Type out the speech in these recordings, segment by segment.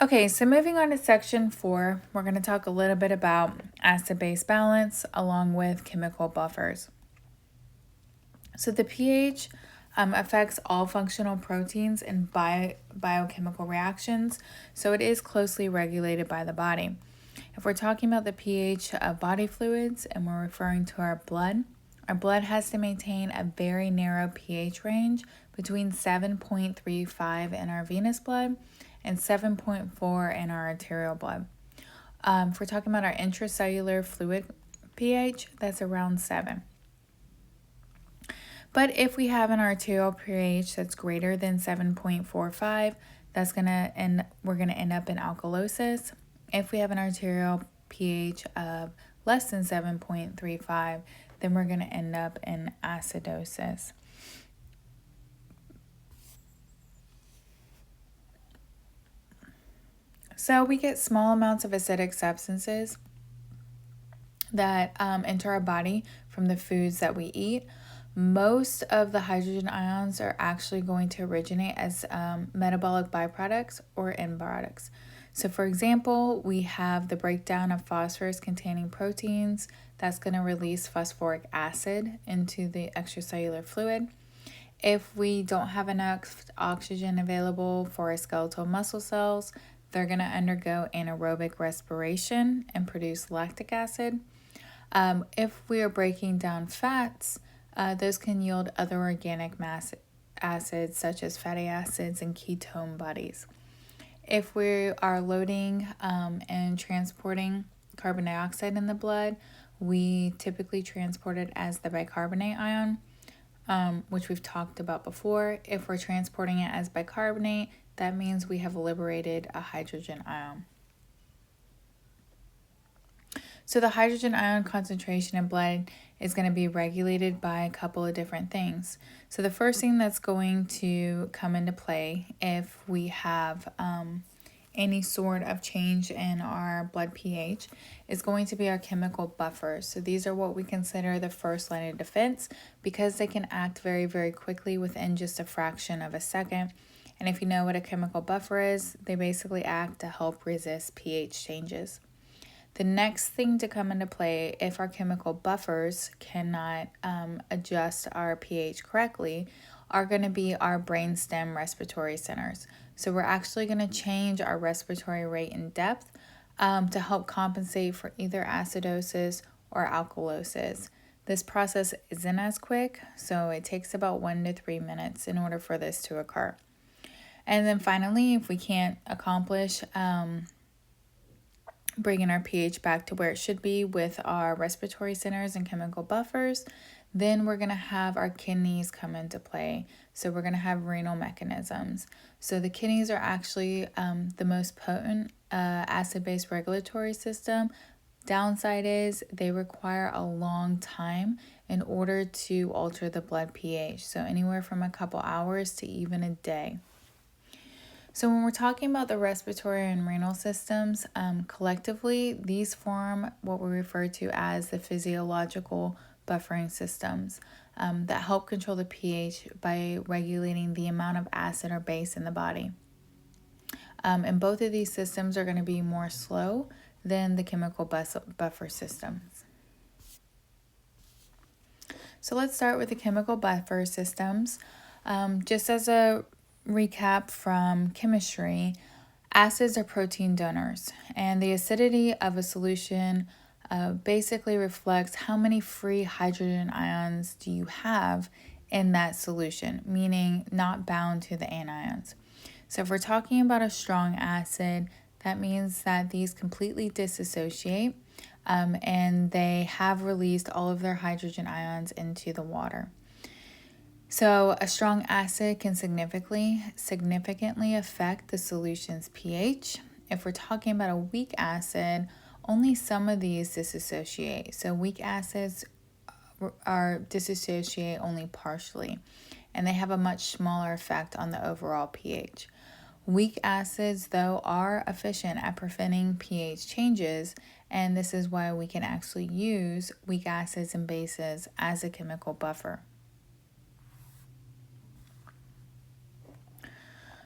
Okay, so moving on to section 4, we're going to talk a little bit about acid-base balance along with chemical buffers. So the pH affects all functional proteins and biochemical reactions, so it is closely regulated by the body. If we're talking about the pH of body fluids and we're referring to our blood has to maintain a very narrow pH range between 7.35 in our venous blood and 7.4 in our arterial blood. If we're talking about our intracellular fluid pH, that's around 7. But if we have an arterial pH that's greater than 7.45, we're gonna end up in alkalosis. If we have an arterial pH of less than 7.35, then we're gonna end up in acidosis. So we get small amounts of acidic substances that enter our body from the foods that we eat. Most of the hydrogen ions are actually going to originate as metabolic byproducts or end products. So for example, we have the breakdown of phosphorus containing proteins that's going to release phosphoric acid into the extracellular fluid. If we don't have enough oxygen available for our skeletal muscle cells, they're going to undergo anaerobic respiration and produce lactic acid. If we are breaking down fats, those can yield other organic acids such as fatty acids and ketone bodies. If we are loading and transporting carbon dioxide in the blood, we typically transport it as the bicarbonate ion, which we've talked about before. If we're transporting it as bicarbonate, that means we have liberated a hydrogen ion. So the hydrogen ion concentration in blood is going to be regulated by a couple of different things. So the first thing that's going to come into play if we have any sort of change in our blood pH is going to be our chemical buffers. So these are what we consider the first line of defense because they can act very, very quickly within just a fraction of a second. And if you know what a chemical buffer is, they basically act to help resist pH changes. The next thing to come into play, if our chemical buffers cannot adjust our pH correctly, are going to be our brainstem respiratory centers. So we're actually going to change our respiratory rate and depth to help compensate for either acidosis or alkalosis. This process isn't as quick, so it takes about 1 to 3 minutes in order for this to occur. And then finally, if we can't accomplish bringing our pH back to where it should be with our respiratory centers and chemical buffers, then we're going to have our kidneys come into play. So we're going to have renal mechanisms. So the kidneys are actually the most potent acid-base regulatory system. Downside is they require a long time in order to alter the blood pH. So anywhere from a couple hours to even a day. So when we're talking about the respiratory and renal systems, collectively, these form what we refer to as the physiological buffering systems that help control the pH by regulating the amount of acid or base in the body. And both of these systems are going to be more slow than the chemical buffer systems. So let's start with the chemical buffer systems. Just as a recap from chemistry, acids are protein donors, and the acidity of a solution basically reflects how many free hydrogen ions do you have in that solution, meaning not bound to the anions. So if we're talking about a strong acid, that means that these completely disassociate and they have released all of their hydrogen ions into the water. So a strong acid can significantly affect the solution's pH. If we're talking about a weak acid, only some of these disassociate. So weak acids disassociate only partially, and they have a much smaller effect on the overall pH. Weak acids, though, are efficient at preventing pH changes, and this is why we can actually use weak acids and bases as a chemical buffer.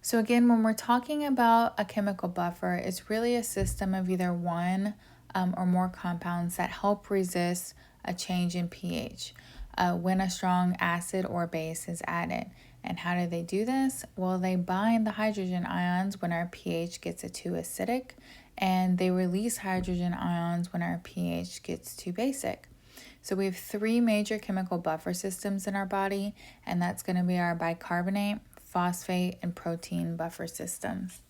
So again, when we're talking about a chemical buffer, it's really a system of either one or more compounds that help resist a change in pH when a strong acid or base is added. And how do they do this? Well, they bind the hydrogen ions when our pH gets too acidic, and they release hydrogen ions when our pH gets too basic. So we have three major chemical buffer systems in our body, and that's going to be our bicarbonate, phosphate, and protein buffer systems.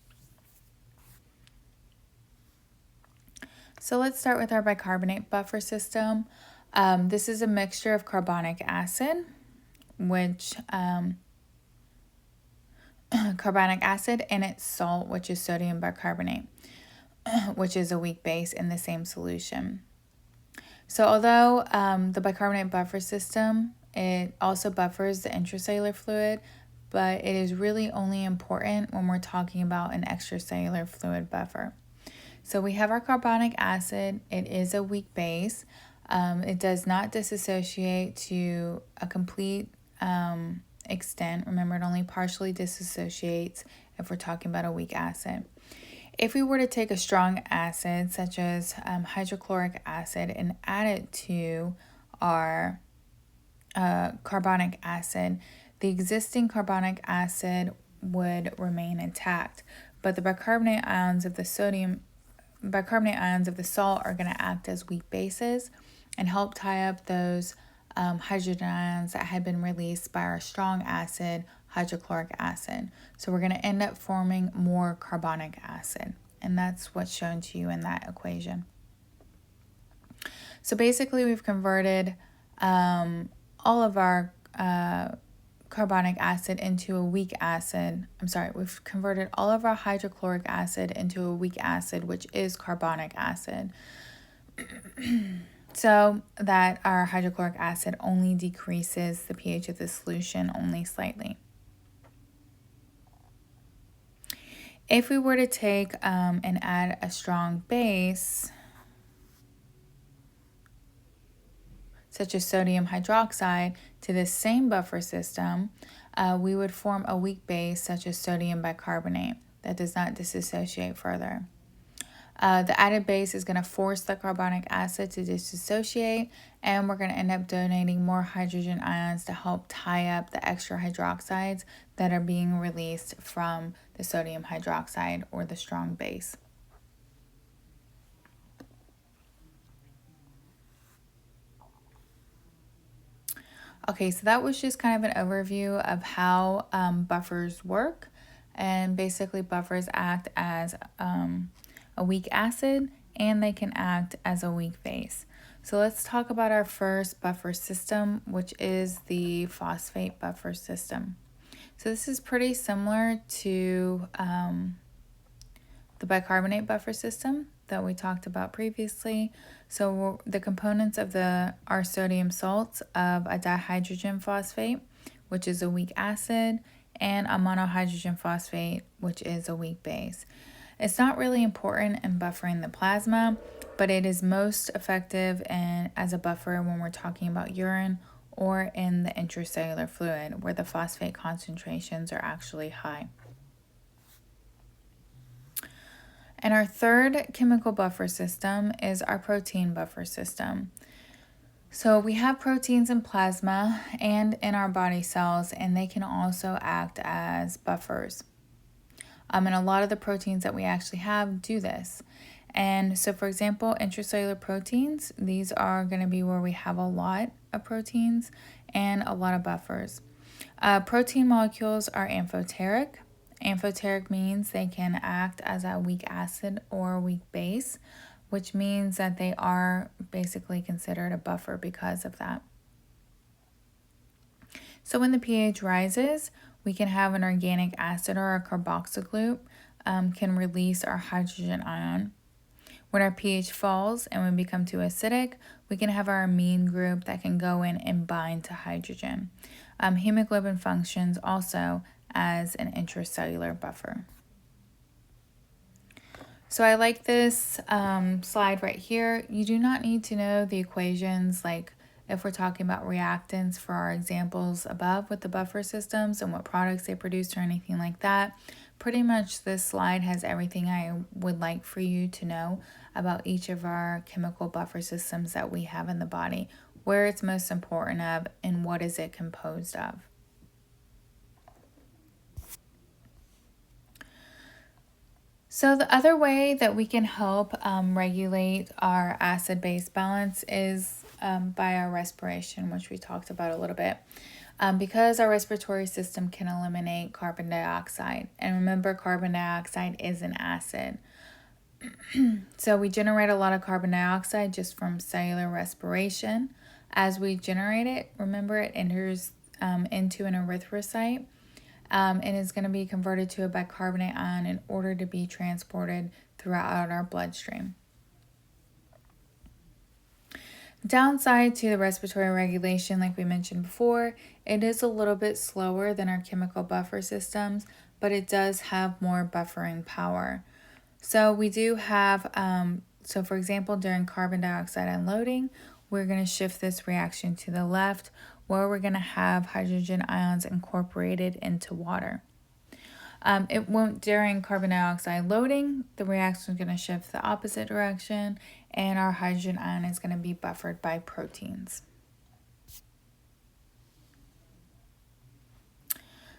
So let's start with our bicarbonate buffer system. This is a mixture of carbonic acid, carbonic acid, and its salt, which is sodium bicarbonate, which is a weak base in the same solution. So although the bicarbonate buffer system, it also buffers the intracellular fluid, but it is really only important when we're talking about an extracellular fluid buffer. So we have our carbonic acid. It is a weak base. It does not dissociate to a complete extent. Remember, it only partially dissociates if we're talking about a weak acid. If we were to take a strong acid, such as hydrochloric acid, and add it to our carbonic acid, the existing carbonic acid would remain intact, but the bicarbonate ions of the salt are going to act as weak bases and help tie up those hydrogen ions that had been released by our strong acid, hydrochloric acid. So we're going to end up forming more carbonic acid, and that's what's shown to you in that equation. So basically we've converted all of our carbonic acid into a weak acid. We've converted all of our hydrochloric acid into a weak acid, which is carbonic acid. So that our hydrochloric acid only decreases the pH of the solution only slightly. If we were to take and add a strong base, such as sodium hydroxide, to this same buffer system, we would form a weak base such as sodium bicarbonate that does not dissociate further. The added base is going to force the carbonic acid to dissociate, and we're going to end up donating more hydrogen ions to help tie up the extra hydroxides that are being released from the sodium hydroxide or the strong base. Okay, so that was just kind of an overview of how buffers work. And basically buffers act as a weak acid, and they can act as a weak base. So let's talk about our first buffer system, which is the phosphate buffer system. So this is pretty similar to the bicarbonate buffer system that we talked about previously. So the components of our sodium salts of a dihydrogen phosphate, which is a weak acid, and a monohydrogen phosphate, which is a weak base. It's not really important in buffering the plasma, but it is most effective as a buffer when we're talking about urine or in the intracellular fluid, where the phosphate concentrations are actually high. And our third chemical buffer system is our protein buffer system. So we have proteins in plasma and in our body cells, and they can also act as buffers. And a lot of the proteins that we actually have do this. And so, for example, intracellular proteins, these are going to be where we have a lot of proteins and a lot of buffers. Protein molecules are amphoteric. Amphoteric means they can act as a weak acid or a weak base, which means that they are basically considered a buffer because of that. So when the pH rises, we can have an organic acid or a carboxyl group can release our hydrogen ion. When our pH falls and we become too acidic, we can have our amine group that can go in and bind to hydrogen. Hemoglobin functions also as an intracellular buffer. So I like this slide right here. You do not need to know the equations, like if we're talking about reactants for our examples above with the buffer systems and what products they produce or anything like that. pretty much this slide has everything I would like for you to know about each of our chemical buffer systems that we have in the body, where it's most important of, and what is it composed of. So the other way that we can help regulate our acid-base balance is by our respiration, which we talked about a little bit. Because our respiratory system can eliminate carbon dioxide. And remember, carbon dioxide is an acid. So we generate a lot of carbon dioxide just from cellular respiration. As we generate it, remember it enters into an erythrocyte and is going to be converted to a bicarbonate ion in order to be transported throughout our bloodstream. Downside to the respiratory regulation, like we mentioned before, it is a little bit slower than our chemical buffer systems, but it does have more buffering power. So we do have, so for example, during carbon dioxide unloading, we're going to shift this reaction to the left, where we're going to have hydrogen ions incorporated into water. It won't during carbon dioxide loading, the reaction is going to shift the opposite direction, and our hydrogen ion is going to be buffered by proteins.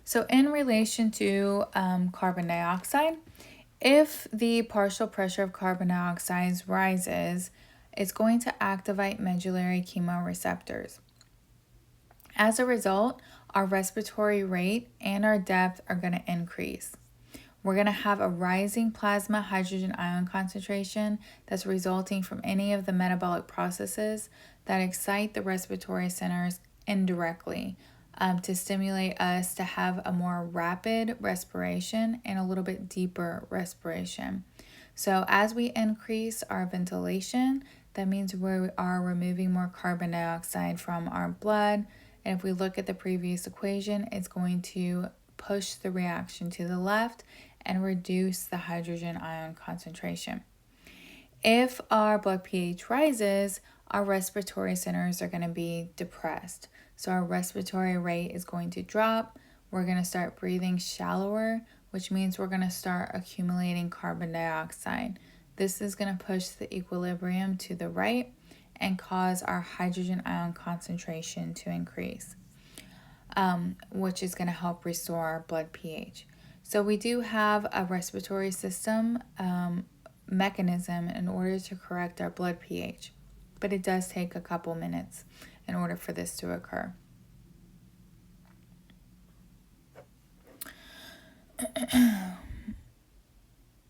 So in relation to carbon dioxide, if the partial pressure of carbon dioxide rises, it's going to activate medullary chemoreceptors. As a result, our respiratory rate and our depth are going to increase. We're going to have a rising plasma hydrogen ion concentration that's resulting from any of the metabolic processes that excite the respiratory centers indirectly to stimulate us to have a more rapid respiration and a little bit deeper respiration. So as we increase our ventilation, that means we are removing more carbon dioxide from our blood. And if we look at the previous equation, it's going to push the reaction to the left and reduce the hydrogen ion concentration. If our blood pH rises, our respiratory centers are going to be depressed. So our respiratory rate is going to drop. We're going to start breathing shallower, which means we're going to start accumulating carbon dioxide. This is going to push the equilibrium to the right and cause our hydrogen ion concentration to increase, which is going to help restore our blood pH. So we do have a respiratory system mechanism in order to correct our blood pH, but it does take a couple minutes in order for this to occur.